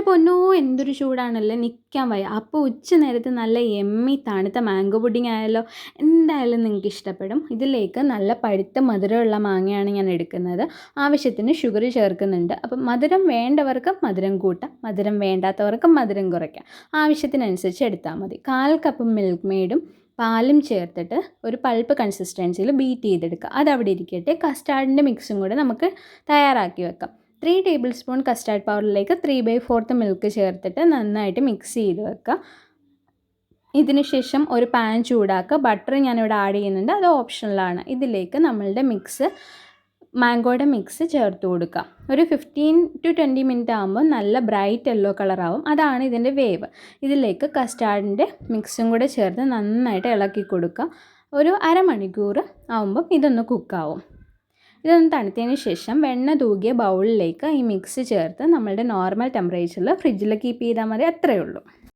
പൊന്നോ എന്തൊരു ചൂടാണല്ലേ, നിൽക്കാൻ വയ്യ. അപ്പോൾ ഉച്ച നേരത്ത് നല്ല യമ്മി തണുത്ത മാംഗോ പുഡിംഗ് ആയാലോ. എന്തായാലും നിങ്ങൾക്ക് ഇഷ്ടപ്പെടും. ഇതിലേക്ക് നല്ല പഴുത്ത മധുരമുള്ള മാങ്ങയാണ് ഞാൻ എടുക്കുന്നത്. ആവശ്യത്തിന് ഷുഗർ ചേർക്കുന്നുണ്ട്. അപ്പം മധുരം വേണ്ടവർക്ക് മധുരം കൂട്ടാം, മധുരം വേണ്ടാത്തവർക്ക് മധുരം കുറയ്ക്കാം. ആവശ്യത്തിനനുസരിച്ച് എടുത്താൽ മതി. 1/4 കപ്പ് മിൽക്ക് മെയ്ഡും പാലും ചേർത്തിട്ട് ഒരു പൾപ്പ് കൺസിസ്റ്റൻസിയിൽ ബീറ്റ് ചെയ്തെടുക്കുക. അതവിടെ ഇരിക്കട്ടെ. കസ്റ്റാർഡിൻ്റെ മിക്സും കൂടെ നമുക്ക് തയ്യാറാക്കി വെക്കാം. 3 ടേബിൾ സ്പൂൺ കസ്റ്റാർഡ് പൗഡറിലേക്ക് 3/4 മിൽക്ക് ചേർത്തിട്ട് നന്നായിട്ട് മിക്സ് ചെയ്ത് വെക്കുക. ഇതിന് ശേഷം ഒരു പാൻ ചൂടാക്കുക. ബട്ടർ ഞാനിവിടെ ആഡ് ചെയ്യുന്നുണ്ട്, അത് ഓപ്ഷണലാണ്. ഇതിലേക്ക് നമ്മളുടെ മാംഗോയുടെ മിക്സ് ചേർത്ത് കൊടുക്കുക. ഒരു 15 to 20 മിനിറ്റ് ആകുമ്പോൾ നല്ല ബ്രൈറ്റ് യെല്ലോ കളറാവും. അതാണ് ഇതിൻ്റെ വേവ്. ഇതിലേക്ക് കസ്റ്റാർഡിൻ്റെ മിക്സും കൂടെ ചേർത്ത് നന്നായിട്ട് ഇളക്കി കൊടുക്കുക. ഒരു അരമണിക്കൂർ ആകുമ്പം ഇതൊന്ന് കുക്കാവും. ഇതൊന്ന് തണുത്തതിന് ശേഷം വെണ്ണ തൂകിയ ബൗളിലേക്ക് ഈ മിക്സ് ചേർത്ത് നമ്മളുടെ നോർമൽ ടെമ്പറേച്ചറിൽ ഫ്രിഡ്ജിൽ കീപ്പ് ചെയ്താൽ മതി. അത്രയേ ഉള്ളൂ.